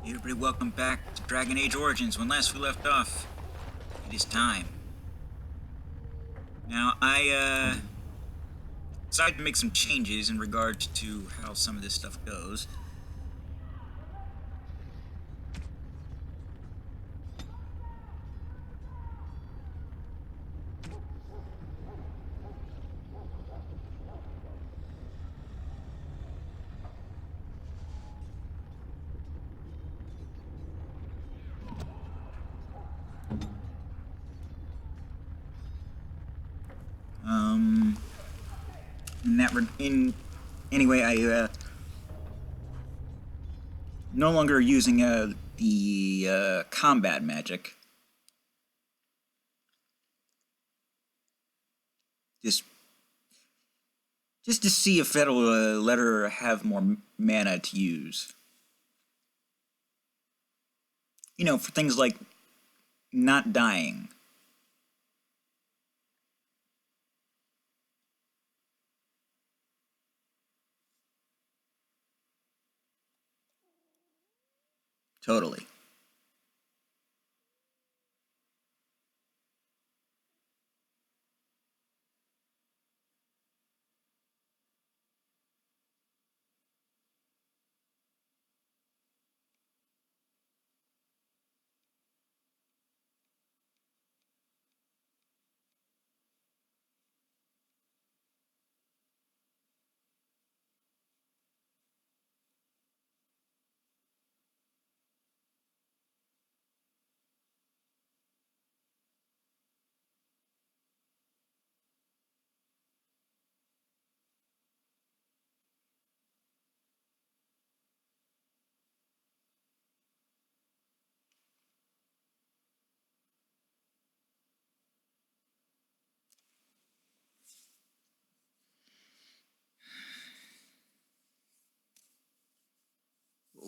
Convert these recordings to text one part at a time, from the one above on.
Everybody, welcome back to Dragon Age Origins. When last we left off, it is time. Now, I decided to make some changes in regards to how some of this stuff goes. Anyway, I no longer using the combat magic. Just to see if it'll let her have more mana to use. You know, for things like not dying. Totally.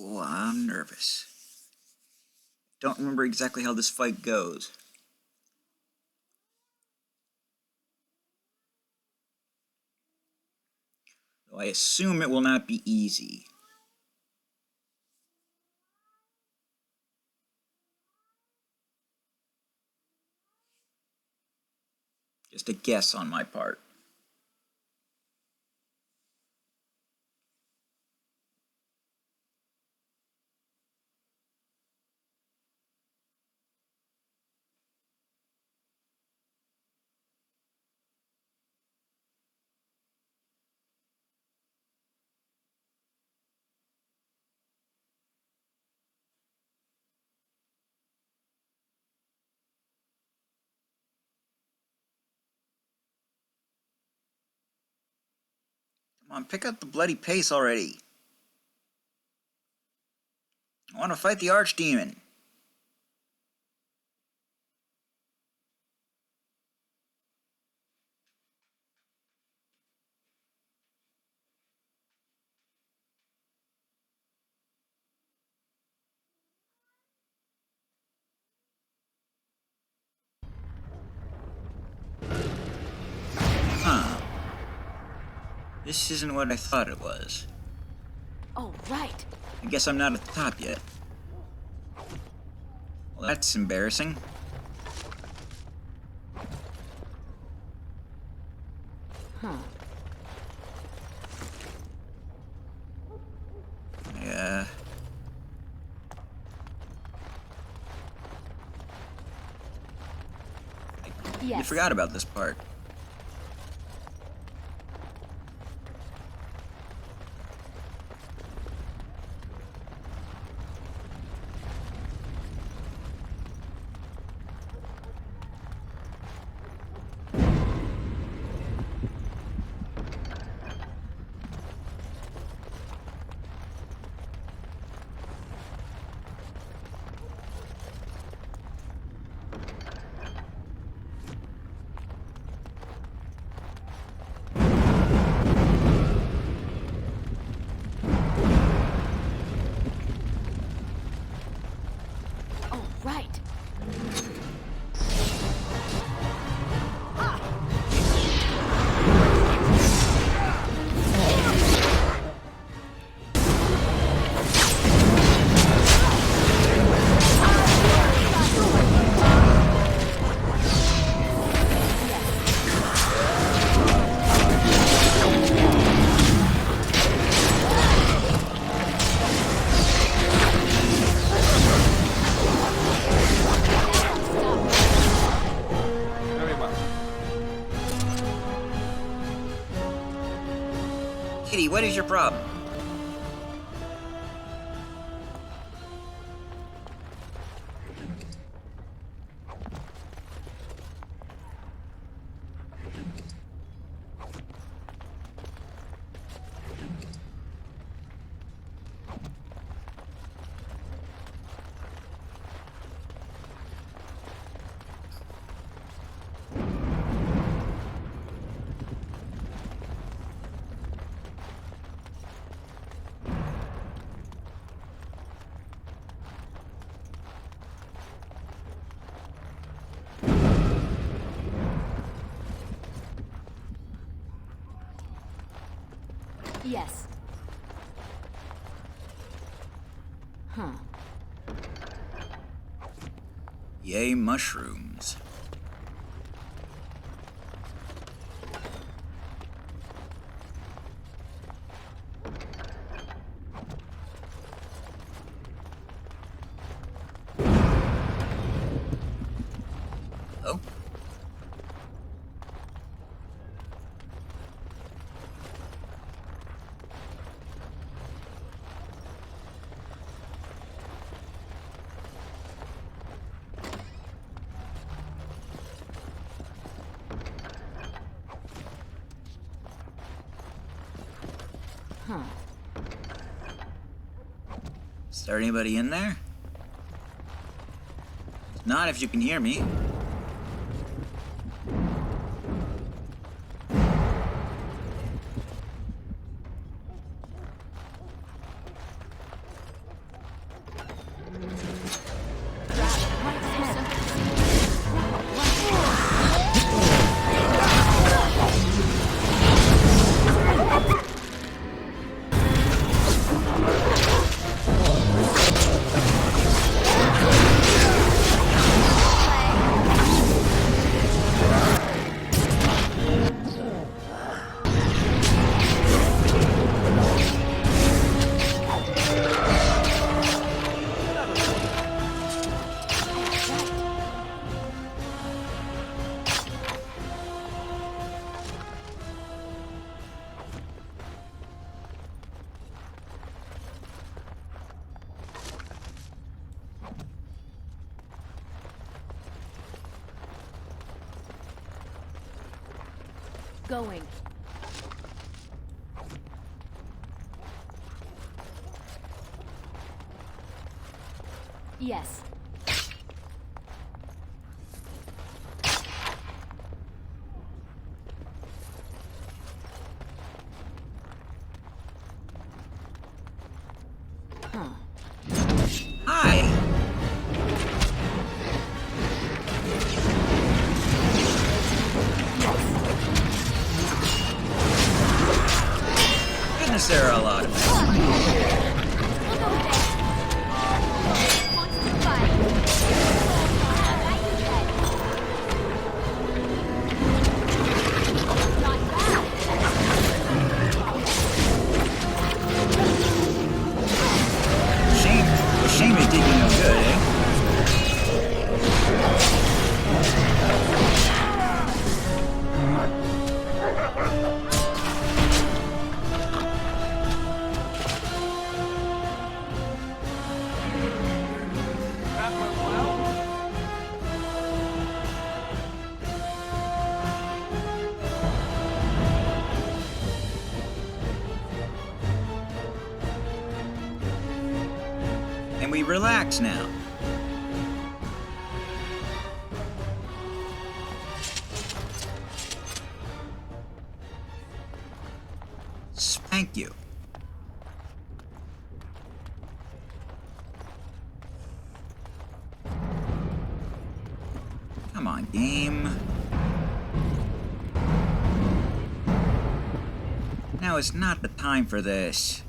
Oh, I'm nervous. Don't remember exactly how this fight goes. Though I assume it will not be easy. Just a guess on my part. Come on, pick up the bloody pace already. I want to fight the Archdemon. Huh. This isn't what I thought it was. Oh, right. I guess I'm not at the top yet. Well, that's embarrassing. Huh. Yeah. Yes. You forgot about this part. What is your problem? Yes. Huh. Yay, mushrooms. Oh. Huh. Is there anybody in there? Not if you can hear me. Going. Yes. Huh. Hi! Goodness, there are a lot of them. Shame it did you no good, eh? And we relax now. Spank you. Come on, game. Now is not the time for this.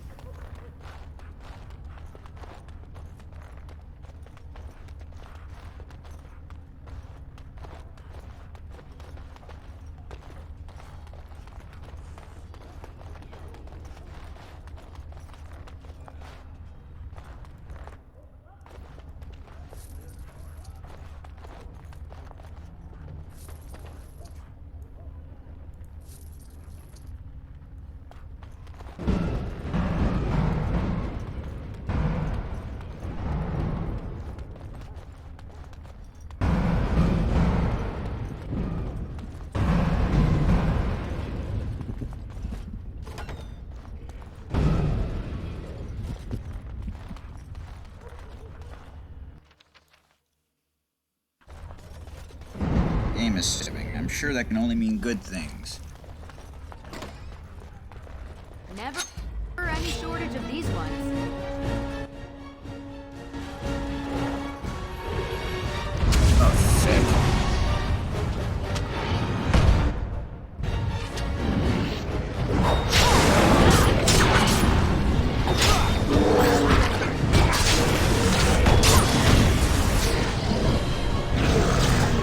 assuming. I'm sure that can only mean good things. Never any shortage of these ones. Oh, sick.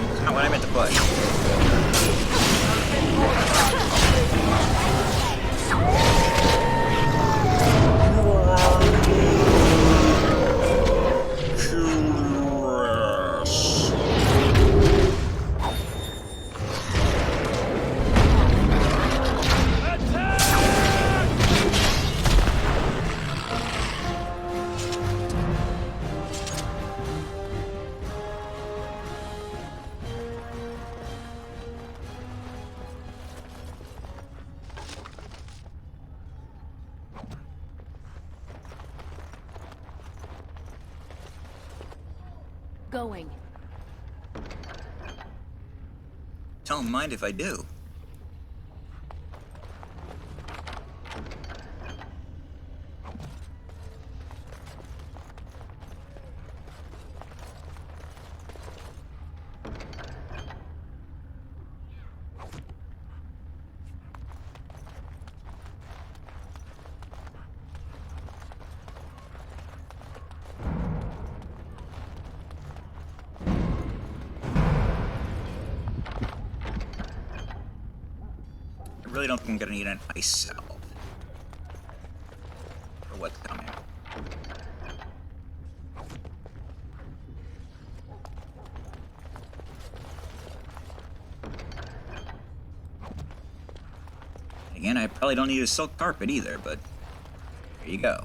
That's not what I meant to push. Going. Don't mind if I do. I really don't think I'm gonna need an ice salve for what's coming. Again, I probably don't need a silk carpet either, but there you go.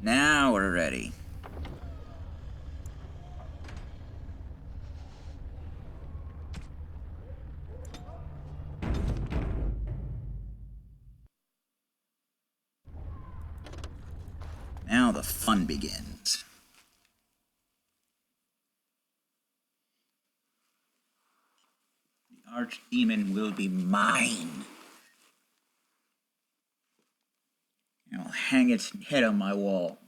Now we're ready. Now the fun begins. The archdemon will be mine. And I'll hang its head on my wall.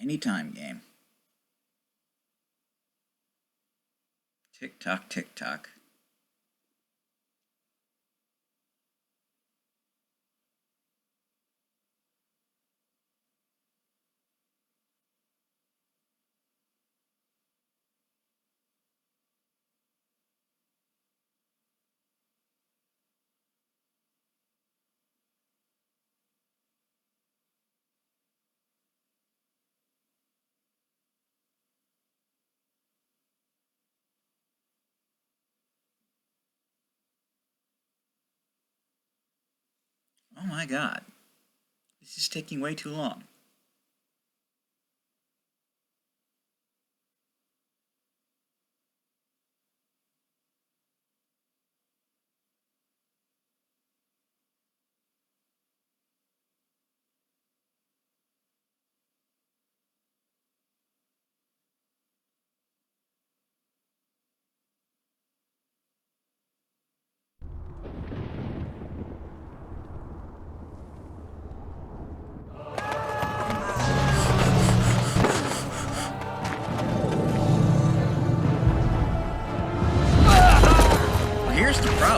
Anytime game. Tick tock, tick tock. Oh my god. This is taking way too long.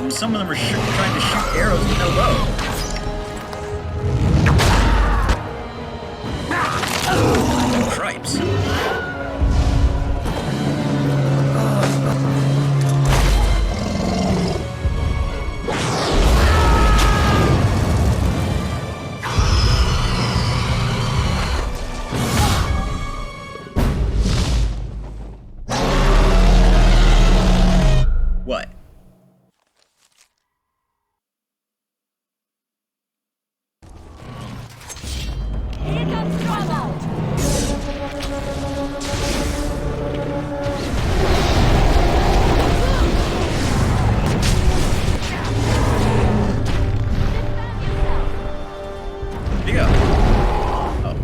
problem. Some of them are trying to shoot arrows with no bow. Oh, cripes. What? Here comes trouble! Here you go. Oh.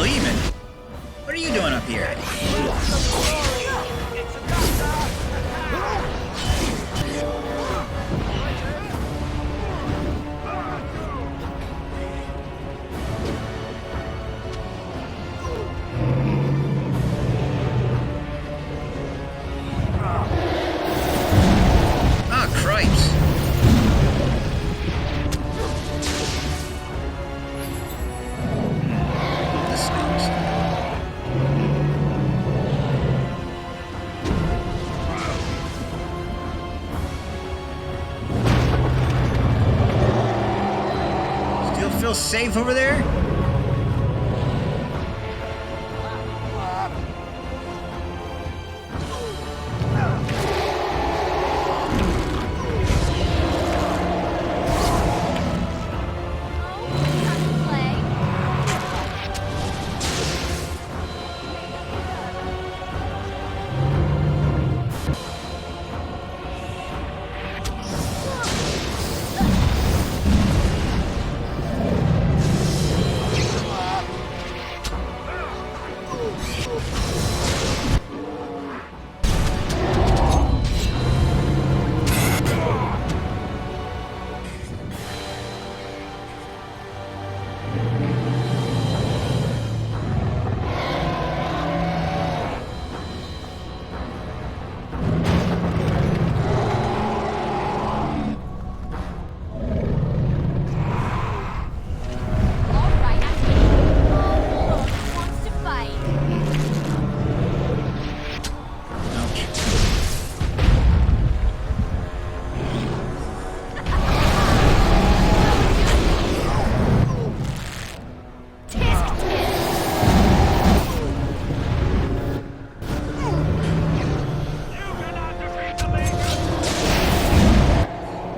Even. What are you doing up here? Ah, cripes. This stinks. Still feel safe over there?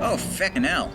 Oh, feckin' hell.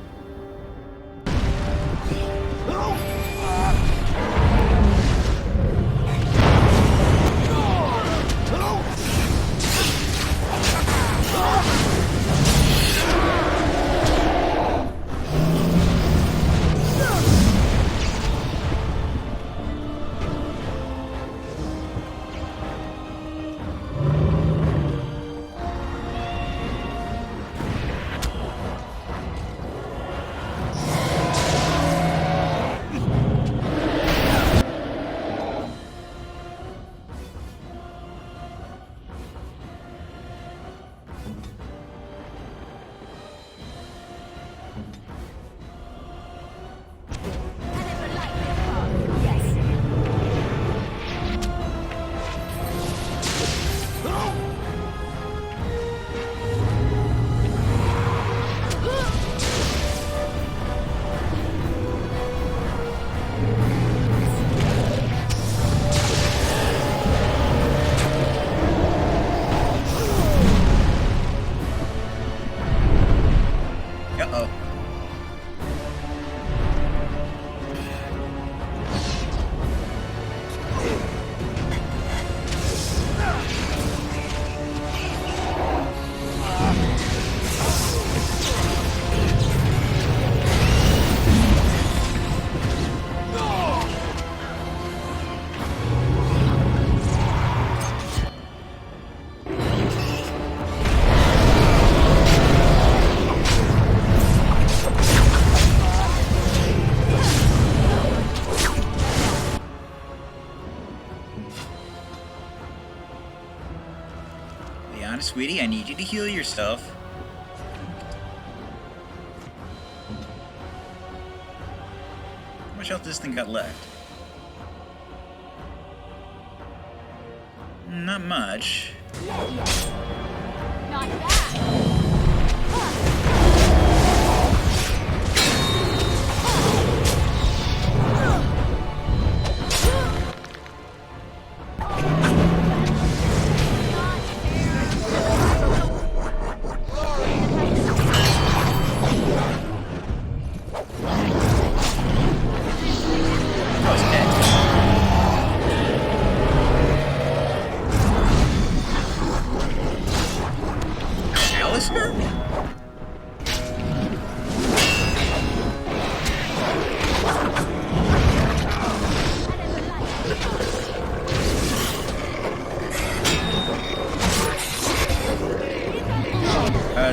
sweetie. I need you to heal yourself. How much health this thing got left? Not much. Not bad. Oh, it's dead. Alistair?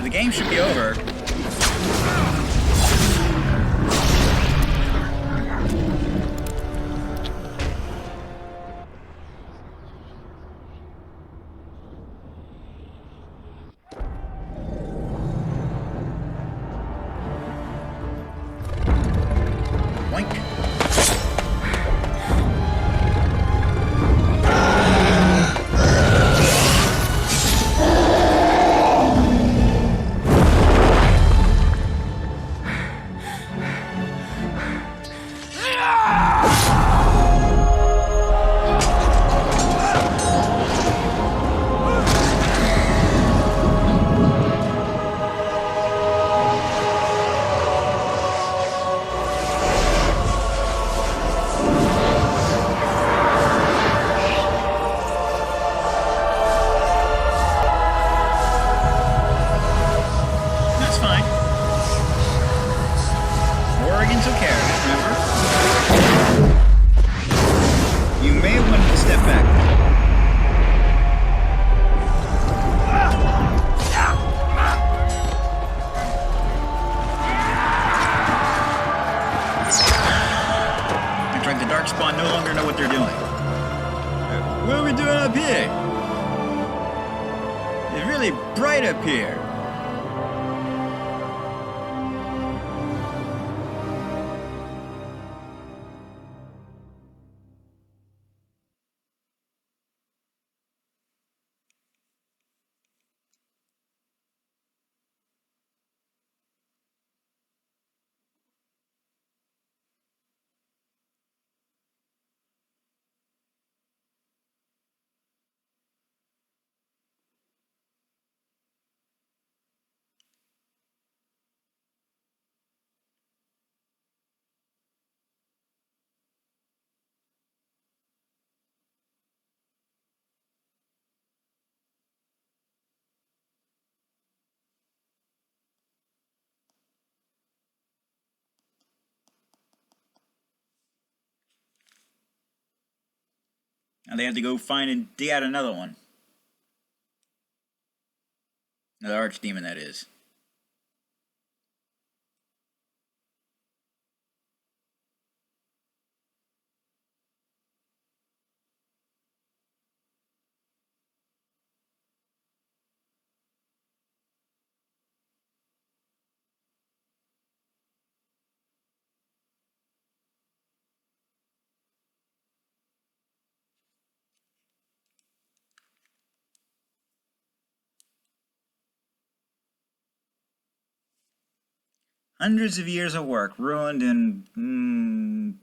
The game should be over. Boink. That's fine. Oregon took care of it, remember? You may have wanted to step back. Looks like the Darkspawn no longer know what they're doing. What are we doing up here? It's really bright up here. Now they have to go find and dig out another one. Another archdemon, that is. Hundreds of years of work ruined in,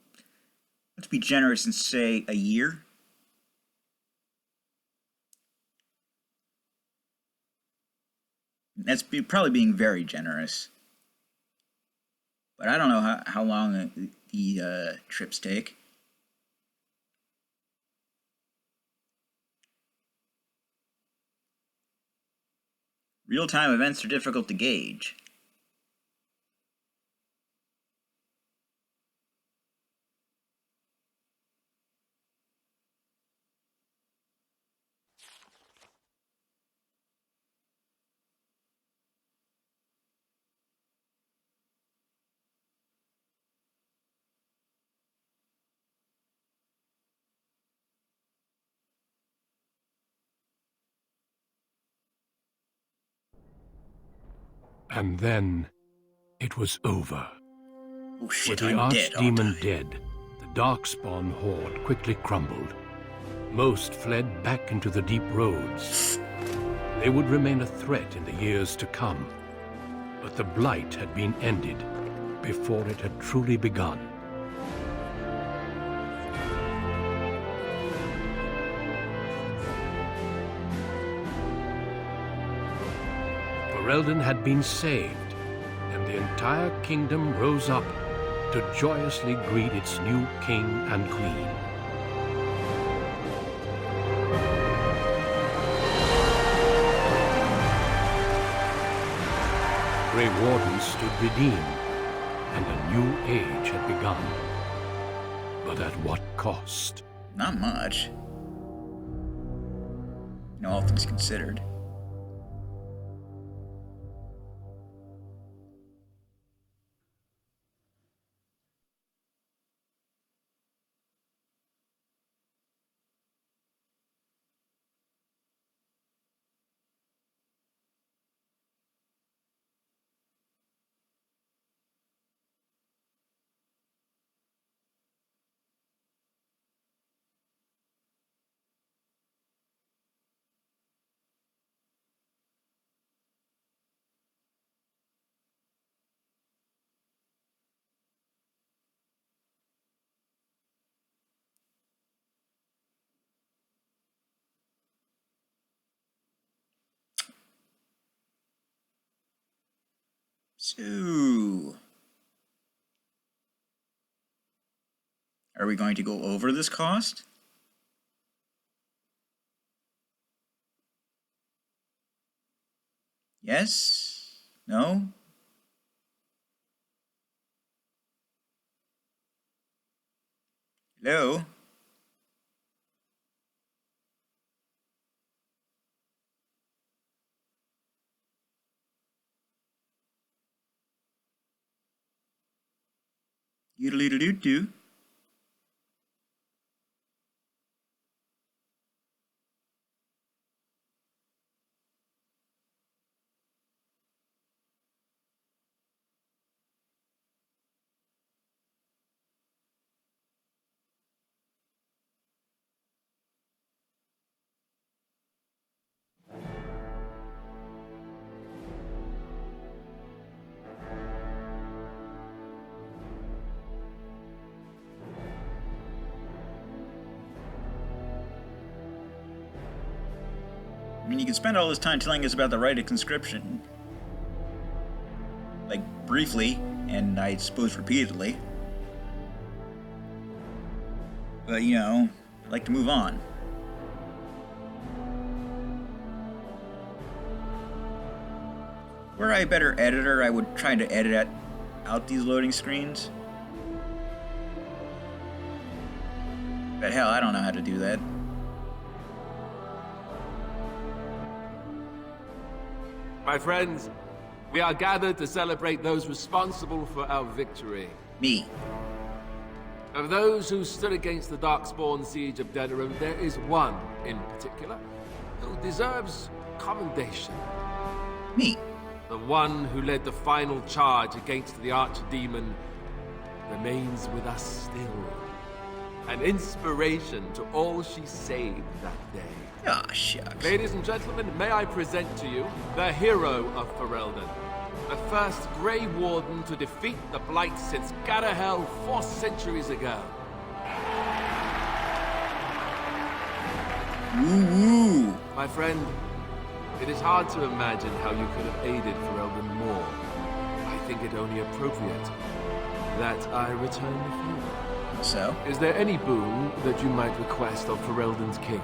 let's be generous and say a year. Probably being very generous. But I don't know how long the trips take. Real-time events are difficult to gauge. And then it was over. Oh shit, With the I'm dead, aren't archdemon I? dead, the Darkspawn horde quickly crumbled. Most fled back into the deep roads. They would remain a threat in the years to come. But the Blight had been ended before it had truly begun. Ferelden had been saved, and the entire kingdom rose up to joyously greet its new king and queen. Grey Wardens stood redeemed, and a new age had begun. But at what cost? Not much. All things considered. So, are we going to go over this cost? Yes? No? Hello? Yoodle-doodle-doo-doo. I mean, you can spend all this time telling us about the rite of conscription. Like, briefly, and I suppose repeatedly. But, you know, I'd like to move on. Were I a better editor, I would try to edit out these loading screens. But hell, I don't know how to do that. My friends, we are gathered to celebrate those responsible for our victory. Me. Of those who stood against the Darkspawn siege of Denerim, there is one in particular who deserves commendation. Me. The one who led the final charge against the archdemon remains with us still. An inspiration to all she saved that day. Ah, shucks. Ladies and gentlemen, may I present to you the hero of Ferelden, the first Grey Warden to defeat the Blight since Garahel 4 centuries ago. Woo-woo. My friend, it is hard to imagine how you could have aided Ferelden more. I think it only appropriate that I return the favor. So? Is there any boon that you might request of Ferelden's king?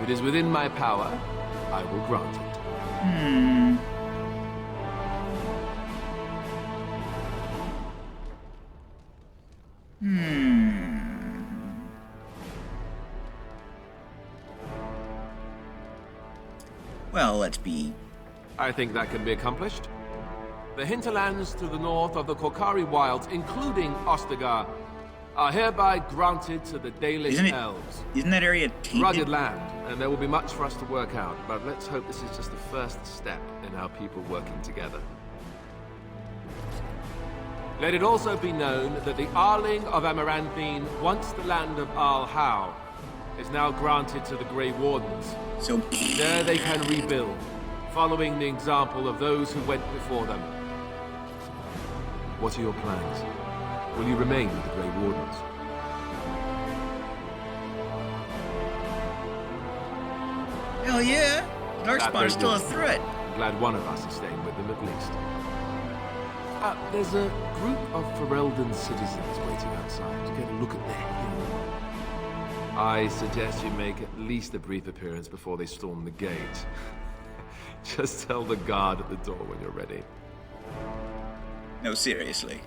If it is within my power, I will grant it. Well, let's be... I think that can be accomplished. The hinterlands to the north of the Korkari Wilds, including Ostagar, are hereby granted to the Dalish elves. Isn't that area tainted? Rugged land and there will be much for us to work out, but let's hope this is just the first step in our people working together. Let it also be known that the Arling of Amaranthine, once the land of Al-How, is now granted to the Grey Wardens. So, There they can rebuild, following the example of those who went before them. What are your plans? Will you remain with the Grey Wardens? hell yeah! Darkspawn is still a threat. I'm glad one of us is staying with them at least. There's a group of Ferelden citizens waiting outside to get a look at their hill. I suggest you make at least a brief appearance before they storm the gate. Just tell the guard at the door when you're ready. No, seriously.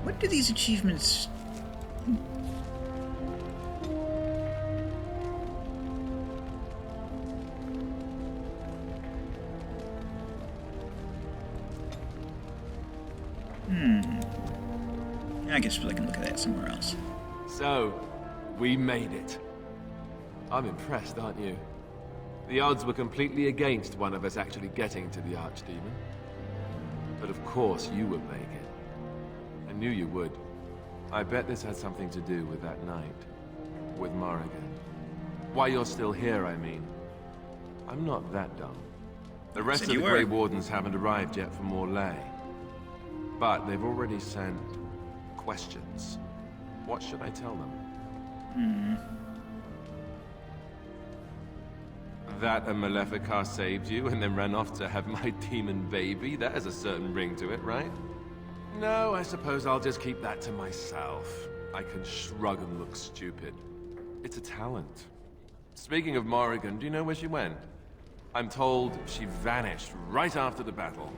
What do these achievements... I guess I can look at that somewhere else. So, we made it. I'm impressed, aren't you? The odds were completely against one of us actually getting to the Archdemon. But of course you would make it. I knew you would. I bet this had something to do with that night. With Morrigan. Why you're still here, I mean. I'm not that dumb. The rest of the Grey Wardens haven't arrived yet from Morlaix. But they've already sent questions. What should I tell them? That a Maleficar saved you and then ran off to have my demon baby? That has a certain ring to it, right? No, I suppose I'll just keep that to myself. I can shrug and look stupid. It's a talent. Speaking of Morrigan, do you know where she went? I'm told she vanished right after the battle.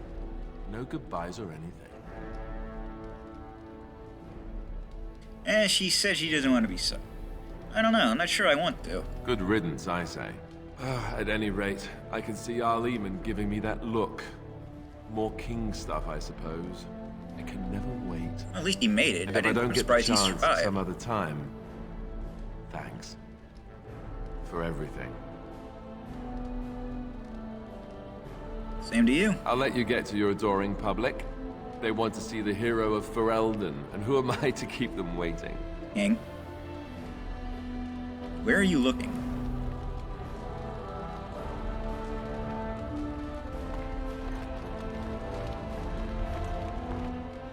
No goodbyes or anything. She said she doesn't want to be so. I don't know, I'm not sure I want to. Good riddance, I say. At any rate, I can see Arleman giving me that look. More king stuff, I suppose. I can never wait. At least he made it. And if I don't get the surprised he chance survived. some other time, thanks. For everything. Same to you. I'll let you get to your adoring public. They want to see the hero of Ferelden, and who am I to keep them waiting? King. Where are you looking?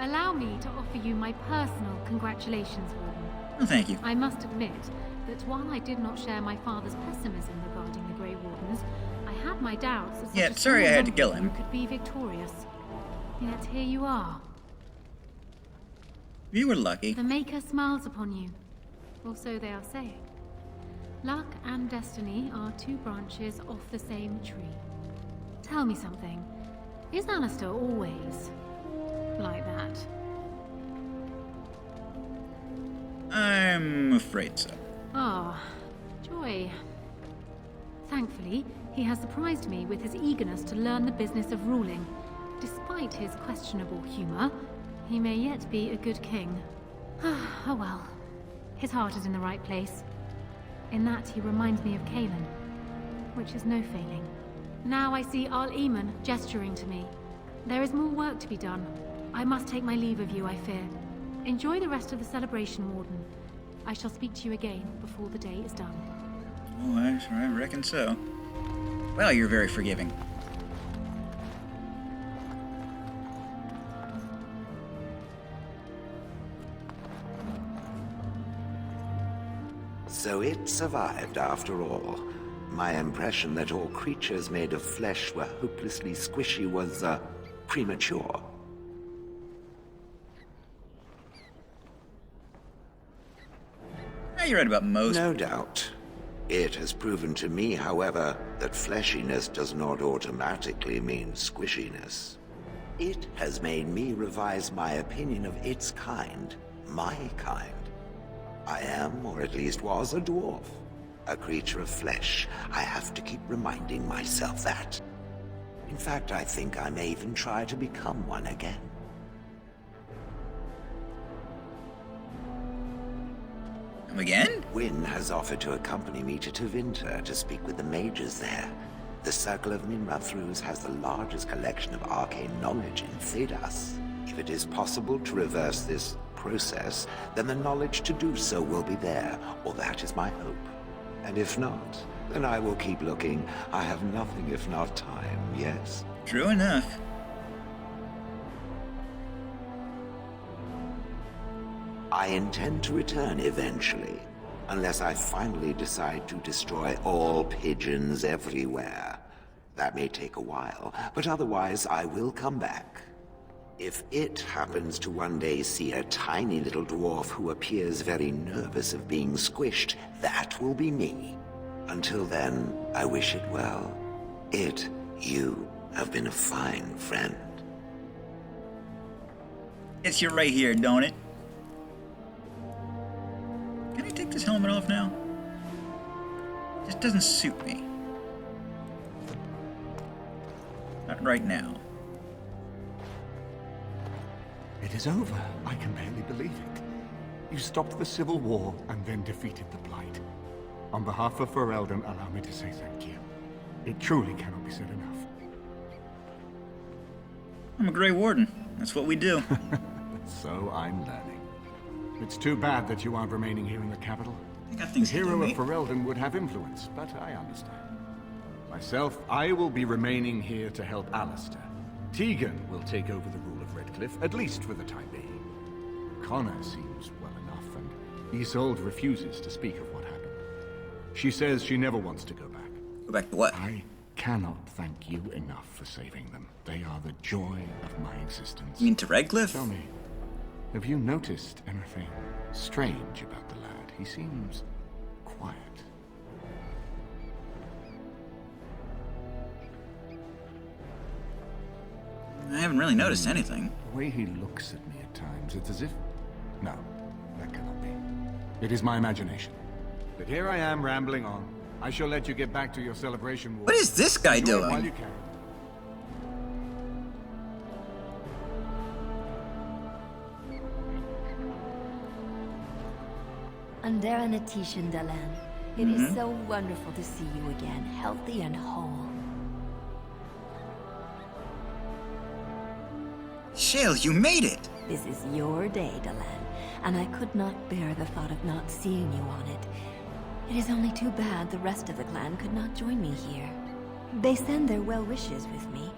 Allow me to offer you my personal congratulations, Warden. Oh, thank you. I must admit that while I did not share my father's pessimism regarding the Grey Wardens, I had my doubts as Yeah, such a sorry I small had to number kill of him. you could be victorious. Yet here you are. You were lucky. The Maker smiles upon you, or so they are saying. Luck and destiny are two branches off the same tree. Tell me something. Is Alistair always like that? I'm afraid so. Ah, joy. Thankfully, he has surprised me with his eagerness to learn the business of ruling. Despite his questionable humor, he may yet be a good king. Oh well. His heart is in the right place. In that he reminds me of Kaelin, which is no failing. Now I see Al-Eamon gesturing to me. There is more work to be done. I must take my leave of you, I fear. Enjoy the rest of the celebration, Warden. I shall speak to you again before the day is done. Oh, I reckon so. Well, you're very forgiving. So it survived after all. My impression that all creatures made of flesh were hopelessly squishy was, premature. You're right about most. No doubt. It has proven to me, however, that fleshiness does not automatically mean squishiness. It has made me revise my opinion of its kind, my kind. I am, or at least was, a dwarf. A creature of flesh. I have to keep reminding myself that. In fact, I think I may even try to become one again. Come again? Wynn has offered to accompany me to Tevinter to speak with the mages there. The Circle of Minrathrus has the largest collection of arcane knowledge in Thedas. If it is possible to reverse this process, then the knowledge to do so will be there, or that is my hope. And if not, then I will keep looking. I have nothing if not time, yes? True enough. I intend to return eventually, unless I finally decide to destroy all pigeons everywhere. That may take a while, but otherwise I will come back. If it happens to one day see a tiny little dwarf who appears very nervous of being squished, that will be me. Until then, I wish it well. You have been a fine friend. It's you right here, don't it? Can I take this helmet off now? This doesn't suit me. Not right now. It is over. I can barely believe it. You stopped the Civil War and then defeated the Blight. On behalf of Ferelden, allow me to say thank you. It truly cannot be said enough. I'm a Grey Warden. That's what we do. So I'm learning. It's too bad that you aren't remaining here in the capital. I got The things to do, hero of mate. Ferelden would have influence, but I understand. Myself, I will be remaining here to help Alistair. Tegan will take over the rule of Redcliffe, at least for the time being. Connor seems well enough, and Isolde refuses to speak of what happened. She says she never wants to go back. Go back to what? I cannot thank you enough for saving them. They are the joy of my existence. You mean to Redcliffe? Tell me, have you noticed anything strange about the lad? He seems quiet. I haven't really noticed anything. The way he looks at me at times, it's as if... No, that cannot be. It is my imagination. But here I am rambling on. I shall let you get back to your celebration. What is this guy Enjoy it doing? while you can. Andera Natishan Dalan. It is so wonderful to see you again, healthy and whole. Shale, you made it! This is your day, Dalan, and I could not bear the thought of not seeing you on it. It is only too bad the rest of the clan could not join me here. They send their well wishes with me.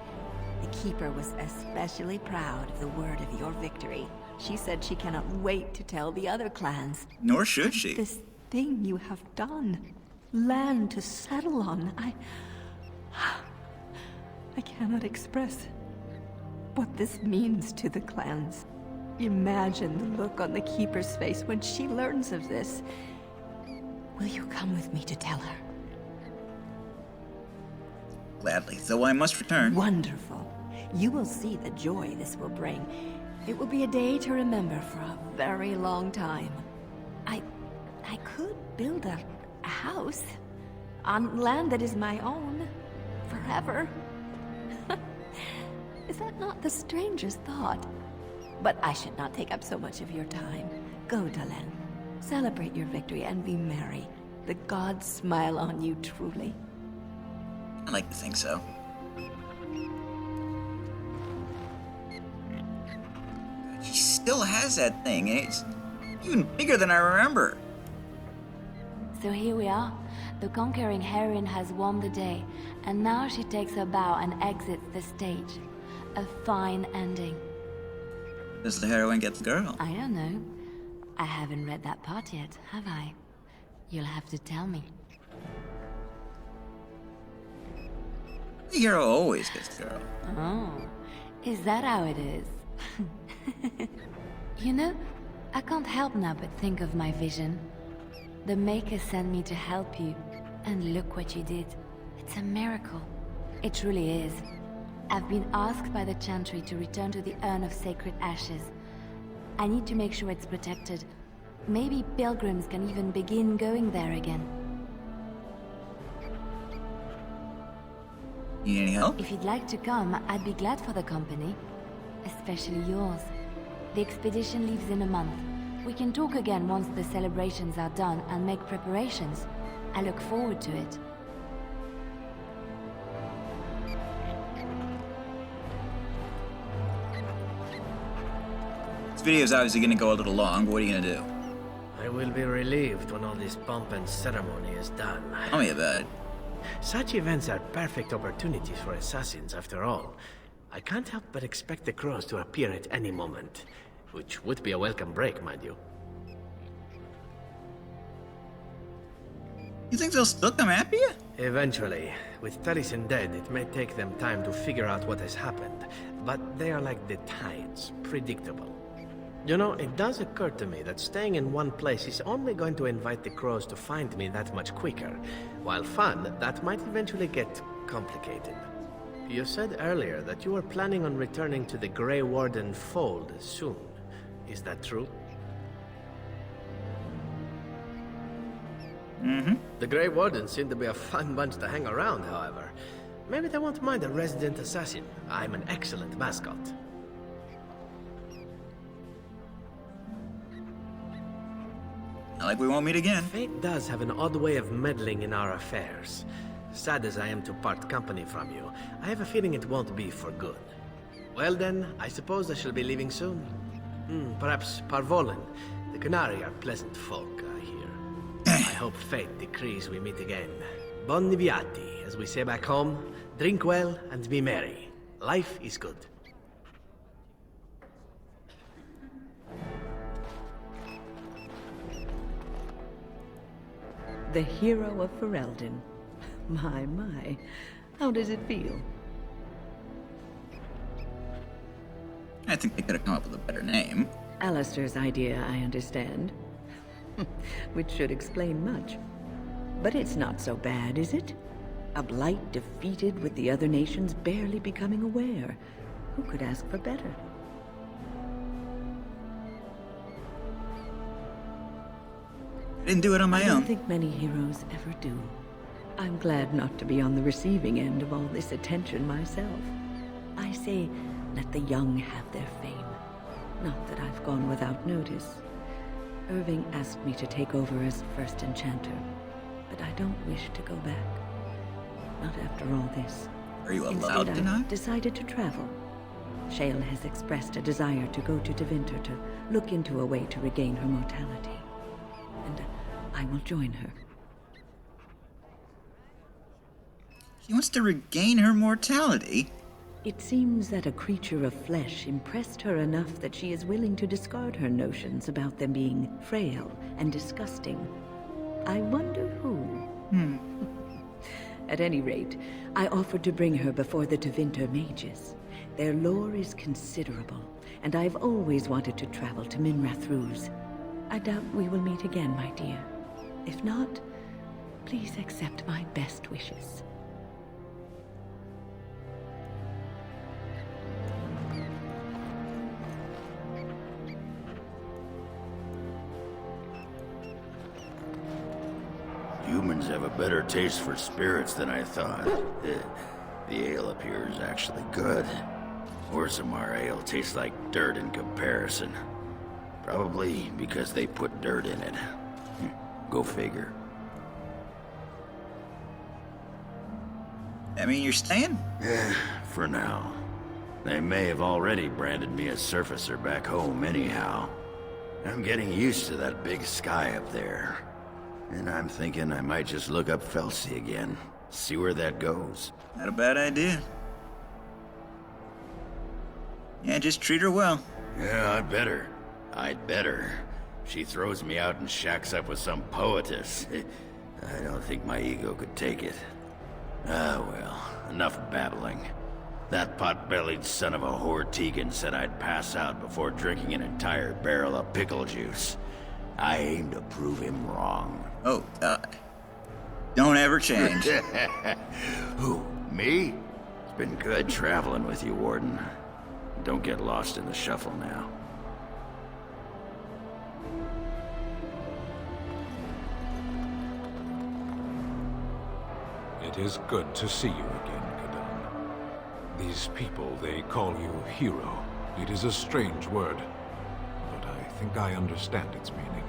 The Keeper was especially proud of the word of your victory. She said she cannot wait to tell the other clans. Nor should she. This thing you have done. Land to settle on. I cannot express what this means to the clans. Imagine the look on the Keeper's face when she learns of this. Will you come with me to tell her? Gladly, though I must return. Wonderful. You will see the joy this will bring. It will be a day to remember for a very long time. I could build a house on land that is my own forever. Is that not the strangest thought? But I should not take up so much of your time. Go, Dalan. Celebrate your victory and be merry. The gods smile on you truly. I like to think so. She still has that thing, and it's even bigger than I remember. So here we are. The conquering heroine has won the day, and now she takes her bow and exits the stage. A fine ending. Does the heroine get the girl? I don't know. I haven't read that part yet, have I? You'll have to tell me. The hero always gets the girl. Oh, is that how it is? You know, I can't help now but think of my vision. The Maker sent me to help you, and look what you did. It's a miracle. It truly is. I've been asked by the Chantry to return to the Urn of Sacred Ashes. I need to make sure it's protected. Maybe pilgrims can even begin going there again. Need any help? If you'd like to come, I'd be glad for the company. Especially yours. The expedition leaves in a month. We can talk again once the celebrations are done and make preparations. I look forward to it. This video's obviously gonna go a little long, but what are you gonna do? I will be relieved when all this pomp and ceremony is done. Tell me about it. Such events are perfect opportunities for assassins, after all. I can't help but expect the crows to appear at any moment, which would be a welcome break, mind you. You think they'll still come after you? Eventually. With Taliesin dead, it may take them time to figure out what has happened, but they are like the tides, predictable. You know, it does occur to me that staying in one place is only going to invite the crows to find me that much quicker. While fun, that might eventually get complicated. You said earlier that you were planning on returning to the Grey Warden fold soon. Is that true? Mm-hmm. The Grey Wardens seem to be a fun bunch to hang around, however. Maybe they won't mind a resident assassin. I'm an excellent mascot. Not like we won't meet again. Fate does have an odd way of meddling in our affairs. Sad as I am to part company from you, I have a feeling it won't be for good. Well then, I suppose I shall be leaving soon. Perhaps Parvolan. The Canary are pleasant folk, I hear. I hope fate decrees we meet again. Bon viati, as we say back home. Drink well and be merry. Life is good. The hero of Ferelden. My. How does it feel? I think they could have come up with a better name. Alistair's idea, I understand. Which should explain much. But it's not so bad, is it? A Blight defeated with the other nations barely becoming aware. Who could ask for better? I didn't do it on my I don't own. think many heroes ever do. I'm glad not to be on the receiving end of all this attention myself. I say, let the young have their fame. Not that I've gone without notice. Irving asked me to take over as first enchanter, but I don't wish to go back. Not after all this. Are you allowed Instead, to not? I've decided to travel. Shale has expressed a desire to go to Devinter to look into a way to regain her mortality. And I will join her. She wants to regain her mortality. It seems that a creature of flesh impressed her enough that she is willing to discard her notions about them being frail and disgusting. I wonder who. At any rate, I offered to bring her before the Devinter mages. Their lore is considerable, and I've always wanted to travel to Minrath Ruse. I doubt we will meet again, my dear. If not, please accept my best wishes. Humans have a better taste for spirits than I thought. The ale up here is actually good. Orzammar ale tastes like dirt in comparison. Probably because they put dirt in it. Go figure. I mean, you're staying? For now. They may have already branded me a surfacer back home anyhow. I'm getting used to that big sky up there. And I'm thinking I might just look up Felsi again. See where that goes. Not a bad idea. Yeah, just treat her well. Yeah, I'd better. She throws me out and shacks up with some poetess. I don't think my ego could take it. Ah, well, enough babbling. That pot-bellied son of a whore Tegan said I'd pass out before drinking an entire barrel of pickle juice. I aim to prove him wrong. Oh, God. Don't ever change. Who, me? It's been good traveling with you, Warden. Don't get lost in the shuffle now. It is good to see you again, Kadan. These people, they call you hero. It is a strange word, but I think I understand its meaning.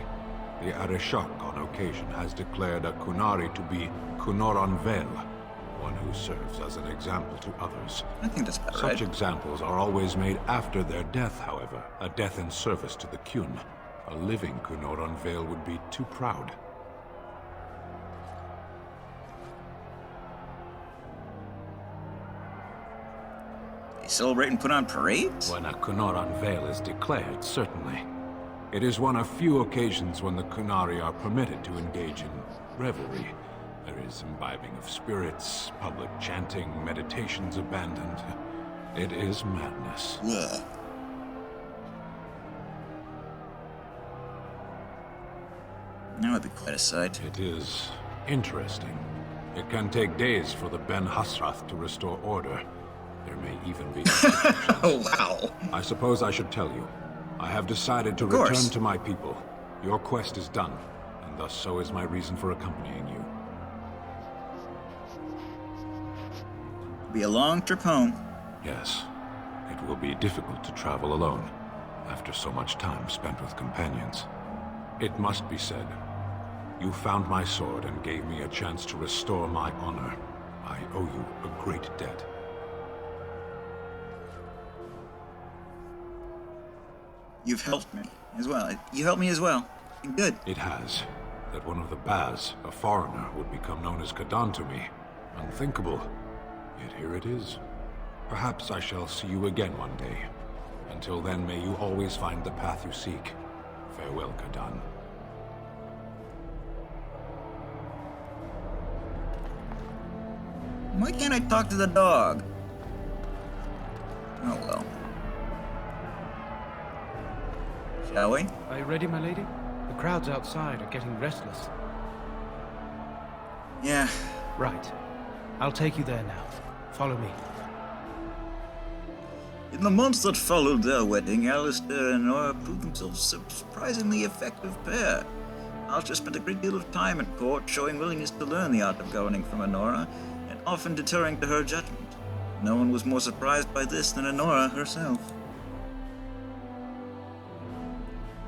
The Arishok on occasion has declared a Kunari to be Kunoran Vel, one who serves as an example to others. I think that's about Such right. examples are always made after their death, however, a death in service to the Kyun. A living Kunoran Vel would be too proud. They celebrate and put on parades? When a Kunoran Vel is declared, certainly. It is one of few occasions when the Kunari are permitted to engage in revelry. There is imbibing of spirits, public chanting, meditations abandoned. It is madness. Yeah. That would be quite a sight. It is interesting. It can take days for the Ben Hasrath to restore order. There may even be executions. Oh, wow. I suppose I should tell you. I have decided to Of course. return to my people. Your quest is done, and thus so is my reason for accompanying you. Be a long trip home. Yes, it will be difficult to travel alone, after so much time spent with companions. It must be said, you found my sword and gave me a chance to restore my honor. I owe you a great debt. You've helped me as well. You helped me as well. Good. It has. That one of the Baz, a foreigner, would become known as Kadan to me. Unthinkable. Yet here it is. Perhaps I shall see you again one day. Until then, may you always find the path you seek. Farewell, Kadan. Why can't I talk to the dog? Oh well. Shall we? Are you ready, my lady? The crowds outside are getting restless. Yeah. Right. I'll take you there now. Follow me. In the months that followed their wedding, Alistair and Nora proved themselves a surprisingly effective pair. Alistair spent a great deal of time at court, showing willingness to learn the art of governing from Honora, and often deterring to her judgment. No one was more surprised by this than Honora herself.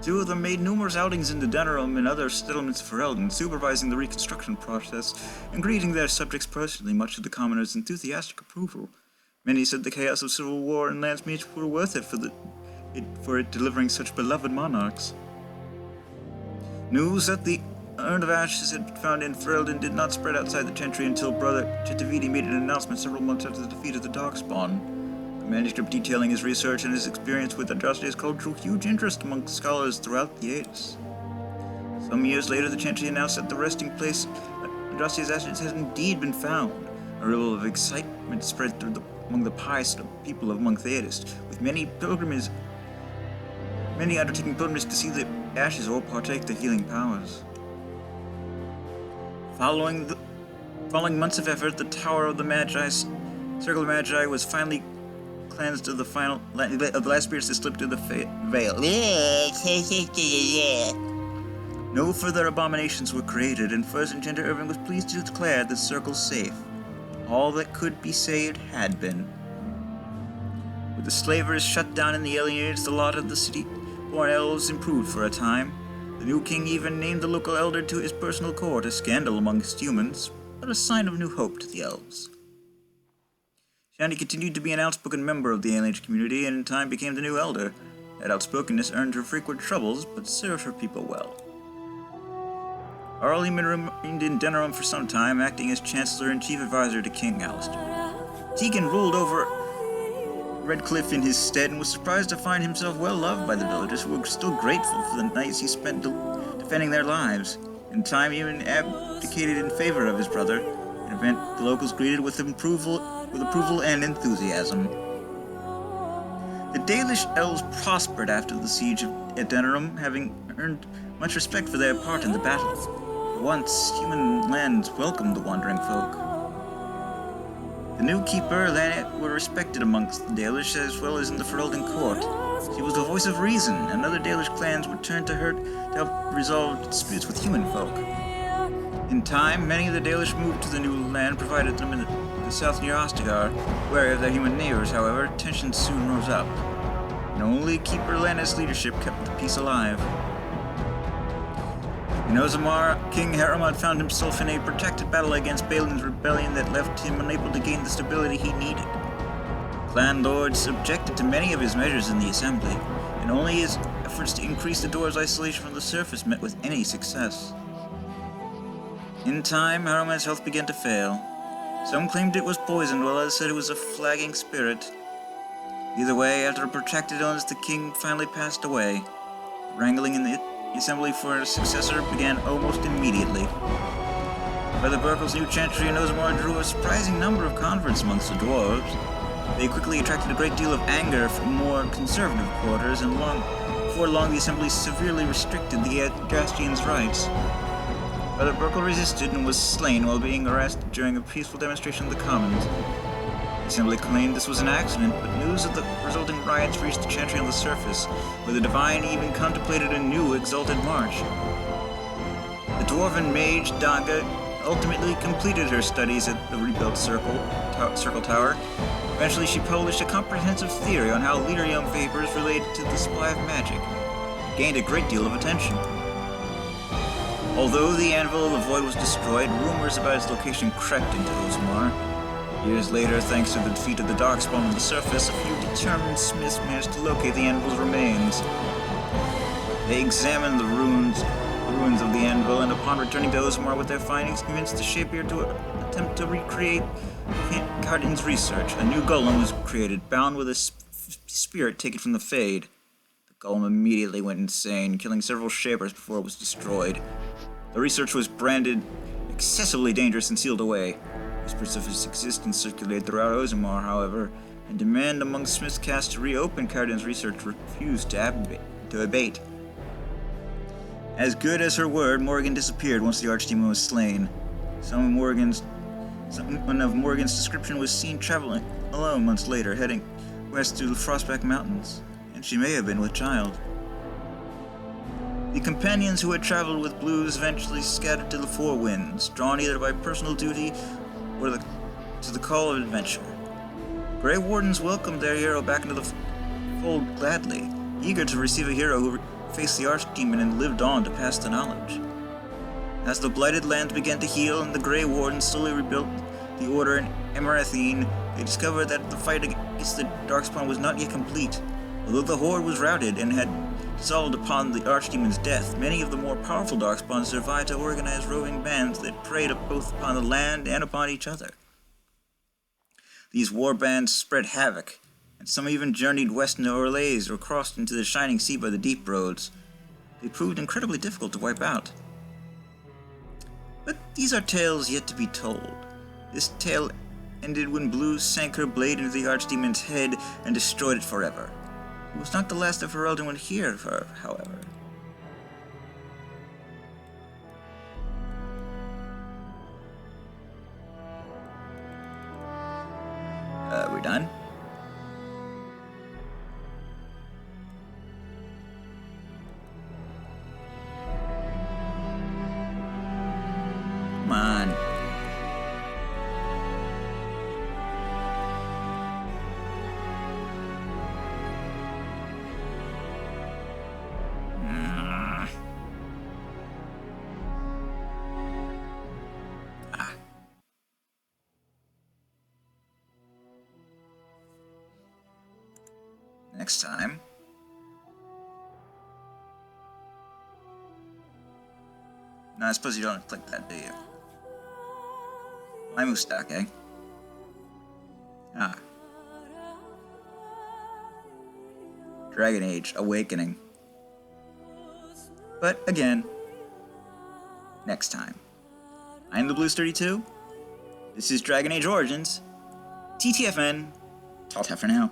Two of them made numerous outings into Denerim and other settlements of Ferelden, supervising the reconstruction process and greeting their subjects personally, much to the commoners' enthusiastic approval. Many said the chaos of civil war and landsmeets were worth it for it delivering such beloved monarchs. News that the Urn of Ashes had been found in Ferelden did not spread outside the Chantry until Brother Chittavidi made an announcement several months after the defeat of the Darkspawn. The manuscript detailing his research and his experience with Andraste's called drew huge interest among scholars throughout the Aedes. Some years later, the Chantry announced that the resting place at Andraste's ashes had indeed been found. A ripple of excitement spread among the pious people of Theotis, with many undertaking pilgrimage to see the ashes or partake the healing powers. Following months of effort, the Tower of the Magi's Circle of Magi was finally cleansed of the last spirits that slipped through the veil. No further abominations were created, and First Enchanter Irving was pleased to declare the circle safe. All that could be saved had been. With the slavers shut down and the alienates, the lot of the city-born elves improved for a time. The new king even named the local elder to his personal court, a scandal amongst humans, but a sign of new hope to the elves. Shandy continued to be an outspoken member of the alienage community, and in time became the new elder. That outspokenness earned her frequent troubles, but served her people well. Arleman remained in Denerim for some time, acting as Chancellor and Chief Advisor to King Alistair. Tegan ruled over Redcliffe in his stead and was surprised to find himself well loved by the villagers, who were still grateful for the nights he spent defending their lives. In time, he even abdicated in favor of his brother, an event the locals greeted with approval and enthusiasm. The Dalish elves prospered after the siege at Denerim, having earned much respect for their part in the battle. For once, human lands welcomed the wandering folk. The new keeper, Lannet, were respected amongst the Dalish as well as in the Ferelden court. She was the voice of reason, and other Dalish clans would turn to her to help resolve disputes with human folk. In time, many of the Dalish moved to the new land, provided them the the south near Ostagar. Wary of their human neighbors, however, tensions soon rose up, and only Keeper Lanna's leadership kept the peace alive. In Ozamar, King Harrimod found himself in a protracted battle against Balin's rebellion that left him unable to gain the stability he needed. Clan lords objected to many of his measures in the assembly, and only his efforts to increase the door's isolation from the surface met with any success. In time, Harrimod's health began to fail. Some claimed it was poisoned, while others said it was a flagging spirit. Either way, after a protracted illness, the king finally passed away. Wrangling in the assembly for a successor began almost immediately. Brother Burkle's new chantry in Ozamar drew a surprising number of converts amongst the dwarves. They quickly attracted a great deal of anger from more conservative quarters, and before long the assembly severely restricted the Adrastians' rights. Brother Burkle resisted and was slain while being arrested during a peaceful demonstration of the Commons. The assembly claimed this was an accident, but news of the resulting riots reached the chantry on the surface, where the Divine even contemplated a new exalted march. The dwarven mage Daga ultimately completed her studies at the rebuilt Circle Tower. Eventually, she published a comprehensive theory on how lyrium vapors related to the supply of magic. It gained a great deal of attention. Although the Anvil of the Void was destroyed, rumors about its location crept into Ozamar. Years later, thanks to the defeat of the Darkspawn on the surface, a few determined smiths managed to locate the Anvil's remains. They examined the ruins of the Anvil, and upon returning to Ozamar with their findings, convinced the Shapier to attempt to recreate Cardin's research. A new golem was created, bound with a spirit taken from the Fade. The golem immediately went insane, killing several Shapers before it was destroyed. The research was branded excessively dangerous and sealed away. Whispers of its existence circulated throughout Ozamar, however, and demand among Smith's cast to reopen Cardin's research refused to abate. As good as her word, Morrigan disappeared once the Archdemon was slain. Someone of Morrigan's description was seen traveling alone months later, heading west to the Frostback Mountains, and she may have been with child. The companions who had traveled with Blues eventually scattered to the Four Winds, drawn either by personal duty or to the call of adventure. Grey Wardens welcomed their hero back into the fold gladly, eager to receive a hero who faced the Archdemon and lived on to pass the knowledge. As the blighted lands began to heal and the Grey Wardens slowly rebuilt the Order in Emarathine, they discovered that the fight against the Darkspawn was not yet complete. Although the Horde was routed and had dissolved upon the Archdemon's death, many of the more powerful Darkspawn survived to organize roving bands that preyed both upon the land and upon each other. These war bands spread havoc, and some even journeyed west into Orlais or crossed into the Shining Sea by the deep roads. They proved incredibly difficult to wipe out. But these are tales yet to be told. This tale ended when Blue sank her blade into the Archdemon's head and destroyed it forever. It was not the last of Heraldin would hear of her, however. We're done? Come on. Next time. No, I suppose you don't click that, do you? My Mustak, eh? Ah. Dragon Age Awakening. But again, next time. I'm the Blues 32. This is Dragon Age Origins. TTFN. Talk for now.